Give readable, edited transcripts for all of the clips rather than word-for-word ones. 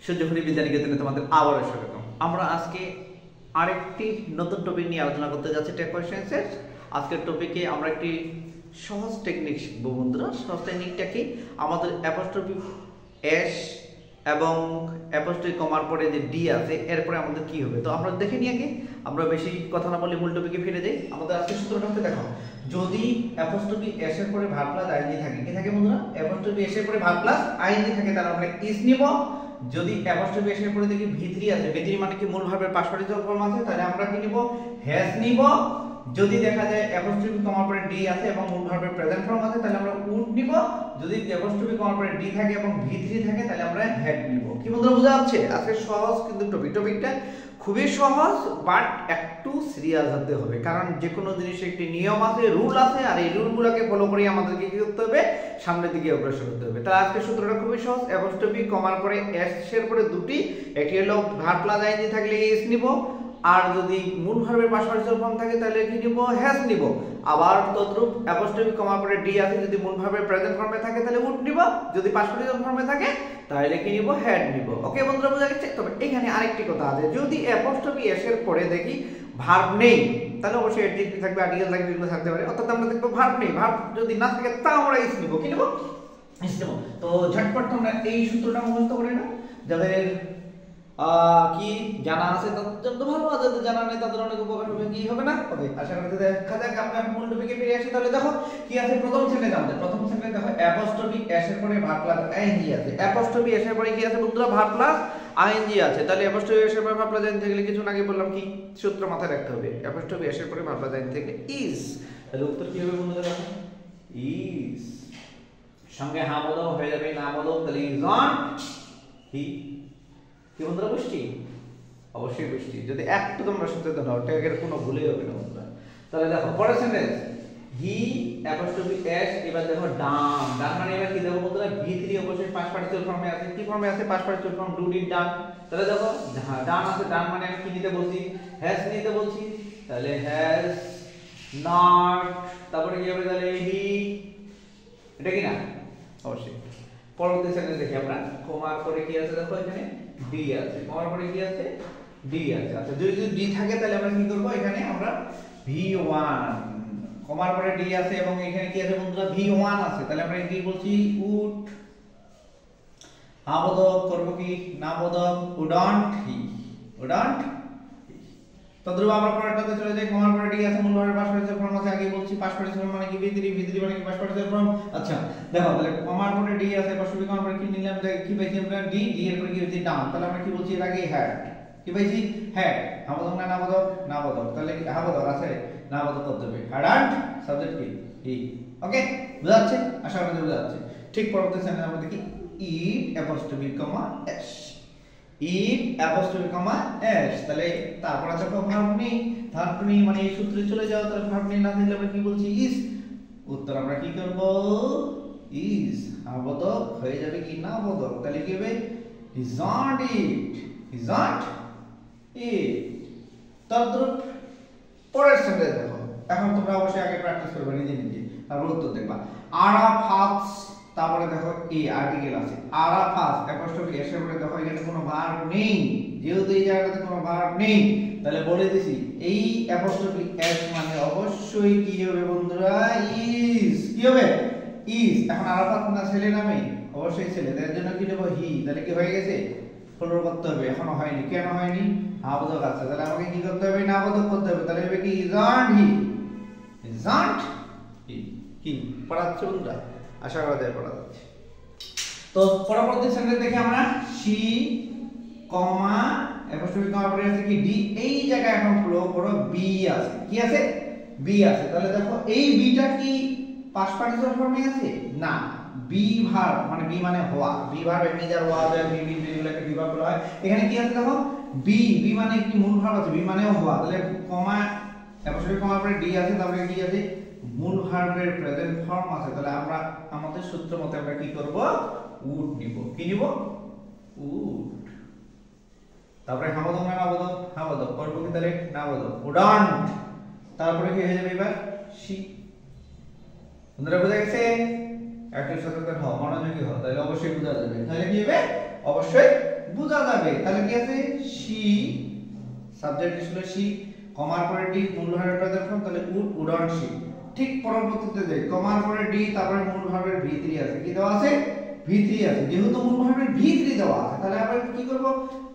সূর্যঘড়ি বিদ্যানিকেতনে তোমাদের আবারও স্বাগতম। আমরা আজকে আরেকটি নতুন টপিক নিয়ে আলোচনা করতে যাচ্ছি, টেক কোয়েশ্চেন্সের। আজকের টপিকে আমরা একটি সহজ টেকনিক শিখবো বন্ধুরা। সহজ টেকনিকটা কি? আমাদের অ্যাপোস্ট্রফি এস এবং অ্যাপোস্ট্রফি কমার পরে যে ডি আছে, এরপরে আমাদের কি হবে তো আমরা দেখে নিই আগে। আমরা বেশি কথা না বলে মূল টপিকে ফিরে যাই। আমাদের আজকের সূত্রটা হচ্ছে, দেখো, যদি অ্যাপোস্ট্রফি এস এর পরে ভার্ব প্লাস আইএনজি থাকে, কি থাকে বন্ধুরা? অ্যাপোস্ট্রফি এস এর পরে ভার্ব প্লাস আইএনজি থাকে, তাহলে আমরা ইজ নিব। যদি অ্যাপোস্ট্রফি এস এর পরে দেখি ভি3 আছে, ভি3 মানে কি মূল ভার্বের পাস্ট পার্টিসিপল ফর্ম আছে, তাহলে আমরা কি নিব? হ্যাজ নিব। যদি দেখা যায় অ্যাপোস্ট্রফি কমার পরে ডি আছে এবং মূল ভার্বের প্রেজেন্ট ফর্ম আছে, তাহলে আমরা উড নিব। যদি অ্যাপোস্ট্রফি কমার পরে ডি থাকে এবং ভি3 থাকে, তাহলে আমরা হ্যাড নিব। কি বন্ধুরা বোঝা যাচ্ছে? আজকে সহজ কিন্তু টপিকটা খুবই সহজ, বাট একটু সিরিয়াস হতে হবে, কারণ যে কোনো জিনিসের একটি নিয়ম আছে, রুল আছে, আর এই রুলগুলোকে ফলো করে আমাদেরকে কি করতে হবে? সামনের দিকে অগ্রসর হতে হবে। তাহলে আজকে সূত্রটা খুবই সহজ। অ্যাপোস্ট্রফি কমার পরে এস এর পরে দুটি, একটি হলো ভার্ব প্লাস আইএনজি থাকলে এস নিব, আর যদি মূল ভার্বের পাস্ট পার্টিসিপল ফর্ম থাকে তাহলে কি নিব? হ্যাজ নিব। আবার তদ্রূপ অ্যাপোস্ট্রফি কমার পরে ডি আছে, যদি মূল ভার্বের প্রেজেন্ট ফর্মে থাকে তাহলে উড নিব, যদি পাস্ট পার্টিসিপল ফর্মে থাকে তাহলে কি নিব? হ্যাড নিব। ওকে বন্ধুরা, বোঝা গেছে? তবে এখানে আরেকটি কথা আছে, যদি অ্যাপোস্ট্রফি এস এর পরে দেখি ভার্ব নেই, তাহলে অবশ্যই অ্যাডজেক্টিভ থাকবে, আর্টিকেল থাকবে, এগুলো থাকতে পারে। অর্থাৎ আমরা দেখব ভার্ব নেই, ভার্ব যদি না থাকে তা আমরা ইস নিব। কি নিব? ইস নিব। তো ঝটপট তোমরা এই সূত্রটা মুখস্থ করে নাও। যাদের কি জানা আছে তাদের জন্য ভালো, আর যাদের জানা নেই তাদের অনেক উপকার হবে। কি হবে না? ওকে, আশা করি দেখা যাক। আমরা মূল টপিকে ফিরে আসি। তাহলে দেখো কি আছে প্রথম সেন্টেন্সে। আমাদের প্রথম সেন্টেন্সে দেখো অ্যাপোস্ট্রফি এস এর পরে ভার্ব প্লাস আইএনজি আছে। অ্যাপোস্ট্রফি এস এর পরে কি আছে বন্ধুরা? ভার্ব প্লাস আইএনজি আছে। তাহলে অ্যাপোস্ট্রফি এস এর পরে ভার্ব প্লাস আইএনজি থাকলে কিছু আগে বললাম কি সূত্র মাথায় রাখতে হবে। অ্যাপোস্ট্রফি এস এর পরে ভার্ব প্লাস আইএনজি থাকলে ইজ, তাহলে উত্তর কি হবে বন্ধুরা? দেখো ইজ সঙ্গে হ্যাঁ বলো হয়ে যাবে, না বলো তাহলে ইজ নট হি। কি বন্ধুরা বুঝছি? অবশ্যই বুঝছি। যদি একটু তোমরা সচেতন হও, ট্যাগের কোনো ভুলই হবে না বন্ধুরা। তাহলে দেখো পরের সেন্টেন্স, হি অ্যাপোস্ট্রফি এস। এবার দেখো ডান। ডান মানে এবার কি দেখো বন্ধুরা? ভি3 অবশ্যই পাস্ট পার্টিসিপল ফর্মে আছে। কি ফর্মে আছে? Past participle form, do did done. তাহলে দেখো ডান আছে, ডান মানে আমি কি নিতে বলছি? হ্যাজ নিতে বলছি। তাহলে হ্যাজ নট, তারপরে কি হবে? তাহলে হি। এটা কি না? অবশ্যই। পরবর্তী সেন্টেন্স দেখি আমরা। কমার পরে কি আছে দেখো? এখানে ডি আছে। কমার পরে কি আছে? ডি আছে। আচ্ছা, যদি ডি থাকে তাহলে আমরা কি করব? এখানে আমরা v1, কমার পরে ডি আছে এবং এখানে কি আছে বন্ধুরা? v1 আছে। তাহলে আমরা কি বলছি? উড। হ্যাঁ বোধক করব কি? না বোধক? উডন্ট হি। উডন্ট হি। তদ্রূপ আমরা পরেরটাতে চলে যাই। কমার পরে ডি আছে, মূল ভার্বের পাস্ট পার্টিসিপল ফর্ম আছে। আগে বলছি পাস্ট পার্টিসিপল মানে কি? v3, v3 মানে কি? Past participle form. আচ্ছা দেখো, তাহলে কমার পরে ডি আছে, অ্যাপোস্ট্রফি কমার পরে কি নিলাম? কি পাইছি আমরা? ডি। ডি এর পরে কি হচ্ছে? ডাউন। তাহলে আমরা কি বলছি? এর আগে হ্যাড। কি পাইছি? হ্যাড। হাবোধক না নাবোধক? নাবোধক। তাহলে হাবোধক আছে, নাবোধক করতে হবে। হ্যাডন্ট, সাবজেক্ট কি? হি। ওকে, বুঝা যাচ্ছে? আশা করি বুঝা যাচ্ছে। ঠিক পরবর্তী সেন্টেন্স আমরা দেখি ইট অ্যাপোস্ট্রফি কমা এস। ইট অ্যাপোস্ট্রফি কমা এস। তাহলে তারপর আছে ভার্ব নেই। ভার্ব নেই মানে এই সূত্রে চলে যাও। তাহলে ভার্ব নেই না দিলে আমরা কি বলছি? ইজ। উত্তর আমরা কি করব? ইজ। হাবোধক হয়ে যাবে কি? না বোধক। তাহলে কি হবে? Is not it. Is not it. তদ্রূপ পরের সেন্টেন্স দেখো। এখন তোমরা অবশ্যই আগে প্র্যাকটিস করবে নিজে নিজে, তারপর উত্তর দেখবা। আরাফাত, তারপরে দেখো এই আর্টিকেল আছে। আরাফাত অ্যাপোস্ট্রফি এস এর পরে দেখো এখানে কোনো ভার্ব নেই। যেহেতু এই জায়গাটাতে কোনো ভার্ব নেই, তাহলে বলে দিছি এই অ্যাপোস্ট্রফি এস মানে অবশ্যই কি হবে বন্ধুরা? ইজ। কি হবে? ইজ। এখন আরাফাত না ছেলে নামে? অবশ্যই ছেলে, এর জন্য কি দেব? হি। তাহলে কি হয়ে গেছে? ফলো করতে হবে। এখনো হয়নি। কেন হয়নি? হাবোধক আছে। তাহলে আমাকে কি করতে হবে? নাবোধক করতে হবে। তাহলে হবে কি? Isn't he. ইজন্ট হি। কি পড়াচ্ছে বন্ধুরা? আশা করা যায় পড়া যাচ্ছে। তো পরবর্তী সেন্টেন্স দেখি আমরা। সি কমা অ্যাপোস্ট্রফি কমার পরে আছে কি? ডি। এই জায়গায় এখন ফলো করো, বি আছে। কি আছে? বি আছে। তাহলে দেখো এই বিটা কি পাস্ট পার্টিসিপল ফর্মে আছে? না, বি ভার্ব মানে বি মানে হওয়া। বি ভার্ব এমনি যার হওয়া যায়, বি বি এগুলোকে বি ভার্ব বলা হয়। এখানে কি আছে দেখো? বি। বি মানে কি? মূল ভার্ব আছে, বি মানেও হওয়া। তাহলে কমা অ্যাপোস্ট্রফি কমার পরে ডি আছে, তারপরে কি আছে? মূল ভার্বের প্রেজেন্ট ফর্ম আছে। তাহলে আমরা আমাদের সূত্র মতে আমরা কি করব? উড নিব। কি নিব? উড। তারপরে হাবোধক না নাবোধক? হাবোধক। করব কি তাহলে? নাবোধক। উডন্ট। তারপরে কি হয়ে যাবে এবার? সি। বন্ধুরা বুঝা গেছে? একটু সচেতন হও, মনোযোগী হও, তাহলে অবশ্যই বুঝা যাবে। তাহলে কি হবে? অবশ্যই বোঝা যাবে। তাহলে কি আছে she, সাবজেক্ট ছিল she, কমার পরে d মূল ভার্বের প্রেজেন্ট ফর্ম, তাহলে would, wouldn't she। ঠিক পরবর্তীতে যাই, কমার পরে d, তারপরে মূল ভার্বের v3 আছে। কি দেওয়া আছে? v3 আছে। যেহেতু মূল ভার্বের v3 দেওয়া আছে, তাহলে আমরা কি করব?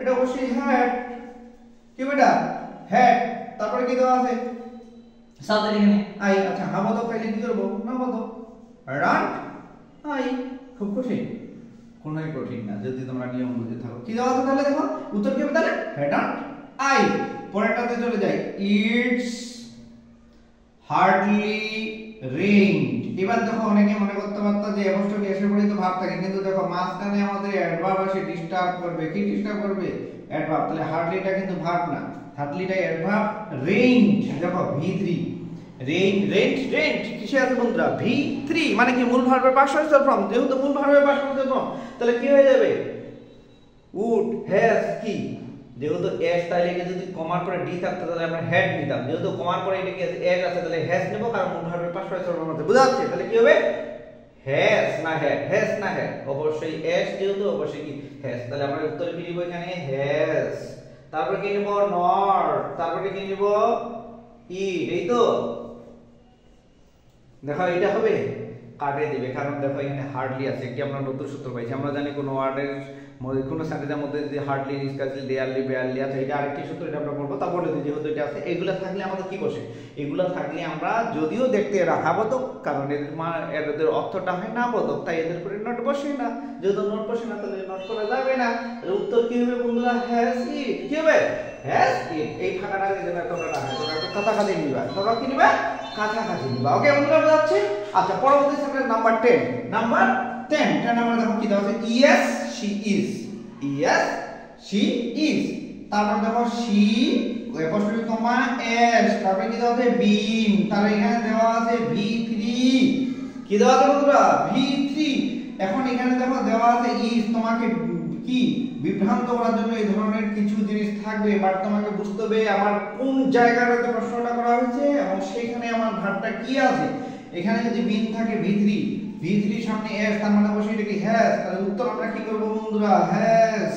এটা অবশ্যই had। কি বেটা? had। তারপরে কি দেওয়া আছে? সাবজেক্ট এখানে আই। আচ্ছা, হাবদক পাইলে কি করব? নাবদক। Run I. খুব কঠিন? কোনই কঠিন না, যদি তোমরা নিয়ম বুঝে থাকো। কি দেওয়া আছে তাহলে দেখো? উত্তর কি হবে তাহলে? hadn't I। পরেরটাতে চলে যাই, it's hardly rained। এবার দেখো অনেকে মনে করতে পারতো যে অ্যাপোস্ট্রফি এসে পরেই তো ভাব থাকে, কিন্তু দেখো মাঝখানে আমাদের অ্যাডভার্ব আসে, ডিস্টার্ব করবে। কি ডিস্টার্ব করবে? অ্যাডভার্ব। তাহলে হার্ডলিটা কিন্তু ভার্ব না, হার্ডলিটা অ্যাডভার্ব। রেইনড দেখো v3, রেইনড কিসে আছে বন্ধুরা? v3 মানে কি মূল ভার্বের পাস্ট পার্টিসিপল ফর্ম। যেহেতু মূল ভার্বের পাস্ট পার্টিসিপল ফর্ম, তাহলে কি হয়ে যাবে? would, has, কি যেহেতু s, তাহলে যদি কমার পরে d থাকতো তাহলে আমরা had নিতাম। যেহেতু কমার পরে এটা কি আছে? s আছে, তাহলে has নেব, কারণ মূল ভার্বের পাস্ট পার্টিসিপল ফর্ম আছে। বুঝা যাচ্ছে? তাহলে কি হবে? has না had, has না had, অবশ্যই s, যেহেতু অবশ্যই কি has। তাহলে আমরা উত্তরে কি লিখব? এখানে has। তারপর কি নিব? not। তারপরে কি নিব? eat। এই তো দেখো এটা হবে, কাটে দিবে, কারণ দেখো এখানে হার্ডলি আছে। কি আমরা নতুন সূত্র পাইছি। আমরা জানি কোন ওয়ার্ডের মধ্যে, কোন সেন্টেন্সের মধ্যে যদি হার্ডলি, নিষ্কাশলি, দেয়ারলি, বেয়ারলি আছে, এটা আরেকটি সূত্র, এটা আমরা পড়বো। তা বলে দিই যেহেতু এটা আছে। এগুলা থাকলে আমাদের কি বসে? এগুলা থাকলে আমরা যদিও দেখতে রাখাবোধক, কারণ এদের অর্থটা হয় না বোধক, তাই এদের উপরে নট বসে না। যেহেতু নট বসে না, তাহলে নট করা যাবে না। উত্তর কি হবে বন্ধুরা? Has it. কি হবে? Has it. এই ফাঁকাটা যেন তোমরা রাখো, তোমরা একটু কাছাকাছি নিবা। তোমরা কি নিবা? কাছাকাছি নিবা। ওকে বন্ধুরা, বোঝাচ্ছে? আচ্ছা, পরবর্তী সেন্টেন্স নাম্বার 10। নাম্বার 10 এটা নাম্বার দেখো কি দেওয়া আছে? yes she is, yes she is। তারপর দেখো she অ্যাপোস্ট্রফি কমা s, তারপরে কি দেওয়া আছে? been। তাহলে এখানে দেওয়া আছে v3। কি দেওয়া আছে বন্ধুরা? v3। এখন এখানে দেখো দেওয়া আছে is। তোমাকে কি বিভ্রান্ত করার জন্য এই ধরনের কিছু জিনিস থাকবে, বাট তোমাকে বুঝতে হবে আমার কোন জায়গাটাতে প্রশ্নটা করা হয়েছে এবং সেইখানে আমার ভার্বটা কি আছে। এখানে যদি বিন থাকে v3 সামনে s, তার মানে অবশ্যই এটা কি হ্যাজ। তাহলে উত্তর আমরা কি করব বন্ধুরা? হ্যাজ।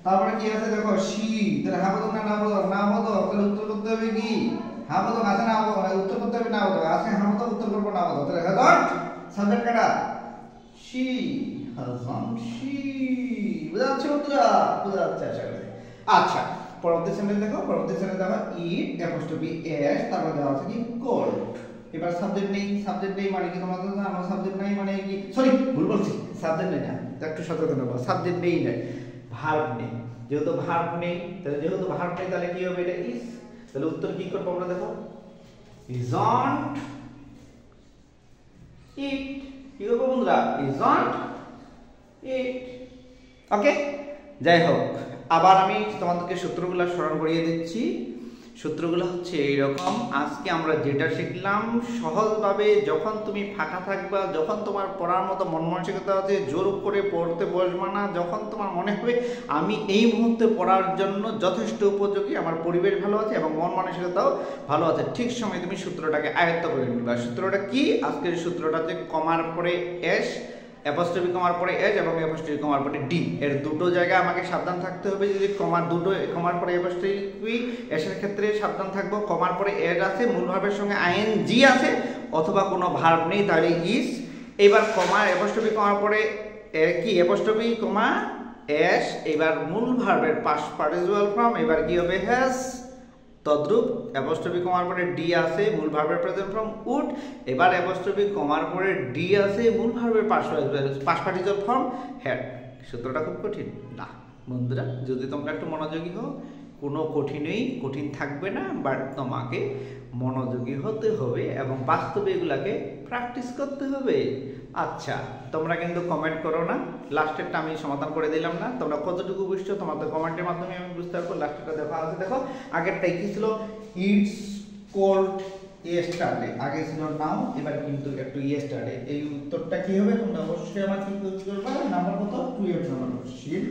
তারপরে কি আছে দেখো? she। তাহলে হাবদক না নাবদক? নাবদক। তাহলে উত্তর করতে হবে কি? হাবদক আছে না? উত্তর করতে হবে নাবদক আছে। হাবদক, উত্তর করব নাবদক। তাহলে হ্যাজন্ট, সাবজেক্ট কাটা she, hasn't she। বুঝা যাচ্ছে বন্ধুরা? বুঝা যাচ্ছে আশা করি। আচ্ছা, পরবর্তী সেন্টেন্স দেখো। পরবর্তী সেন্টেন্স দেখো eat অ্যাপোস্ট্রফি s, তারপর দেওয়া আছে কি? cold। এবার সাবজেক্ট নেই। সাবজেক্ট নেই মানে কি তোমরা জানো? আমার সাবজেক্ট নাই মানে কি? সরি, ভুল বলছি। সাবজেক্ট নেই না, একটু সচেতন হবো। সাবজেক্ট নেই না, ভার্ব নেই। যেহেতু ভার্ব নেই, তাহলে যেহেতু ভার্ব নেই, তাহলে কি হবে? এটা ইজ। তাহলে উত্তর কি করব আমরা দেখো? isn't it। কি করব বন্ধুরা? isn't it। ওকে, যাই হোক, আবার আমি তোমাদেরকে সূত্রগুলো স্মরণ করিয়ে দিচ্ছি। সূত্রগুলো হচ্ছে এইরকম। আজকে আমরা যেটা শিখলাম, সহজভাবে যখন তুমি ফাঁকা থাকবা, যখন তোমার পড়ার মতো মন মানসিকতা আছে, জোর করে পড়তে বসবা না। যখন তোমার মনে হবে আমি এই মুহূর্তে পড়ার জন্য যথেষ্ট উপযোগী, আমার পরিবেশ ভালো আছে এবং মন মানসিকতাও ভালো আছে, ঠিক সময় তুমি সূত্রটাকে আয়ত্ত করে নিবা। সূত্রটা কি? আজকের সূত্রটা হচ্ছে কমার পরে এস, অ্যাপোস্ট্রফি কমার পরে এস এবং অ্যাপোস্ট্রফি কমার পরে ডি। এর দুটো জায়গায় আমাকে সাবধান থাকতে হবে। যদি কমার পরে অ্যাপোস্ট্রফি এসের ক্ষেত্রে সাবধান থাকবো। কমার পরে এস আছে, মূল ভার্বের সঙ্গে আইএনজি আছে, অথবা কোনো ভার্ব নেই, তাহলে ইজ। এবার অ্যাপোস্ট্রফি কমার পরে কি? অ্যাপোস্ট্রফি কমা এস। এবার মূল ভার্বের পাস্ট পার্টিসিপল ফর্ম, এবার কি হবে? হ্যাজ। তদ্রূপ অ্যাপোস্ট্রফি কমার পরে ডি আছে, মূল ভার্বের প্রেজেন্ট ফর্ম উড। এবার অ্যাপোস্ট্রফি কমার পরে ডি আছে, মূল ভার্বের পাস্ট পার্টিসিপল ফর্ম হ্যাড। সূত্রটা খুব কঠিন না বন্ধুরা। যদি তোমরা একটু মনোযোগী হও, কোনো কঠিন থাকবে না, বাট তোমাকে মনোযোগী হতে হবে এবং বাস্তবে এগুলাকে প্র্যাকটিস করতে হবে। আচ্ছা, তোমরা কিন্তু কমেন্ট করো না। লাস্টেরটা আমি সমাধান করে দিলাম না, তোমরা কতটুকু বুঝছো তোমাদের কমেন্টের মাধ্যমে আমি বুঝতে পারবো। লাস্টেরটা দেখো আছে, দেখো আগেরটাই কি ছিল? It's cold yesterday. আগে ছিল নাও, এবার কিন্তু একটু ইয়েস্টারডে। এই উত্তরটা কি হবে? তোমরা অবশ্যই আমার কিন্তু করবা। নাম্বার কত? 12 নাম্বার কোশ্চেন।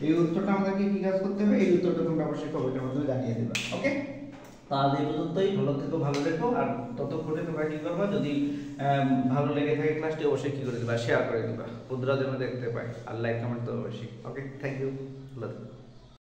এই উত্তরটা আমাদেরকে কি কাজ করতে হবে? এই উত্তরটা তোমরা অবশ্যই কমেন্টের মাধ্যমে জানিয়ে দেবা। ওকে। তো আজ এই পর্যন্তই। ভালো থেকো, ভালো রেখো। আর ততক্ষণে তোমরা কি করবা, যদি ভালো লেগে থাকে ক্লাসটি অবশ্যই কি করে দিবা, শেয়ার করে দিবা, বন্ধুরা যেন দেখতে পায়, আর লাইক কমেন্ট তো অবশ্যই। ওকে, থ্যাংক ইউ।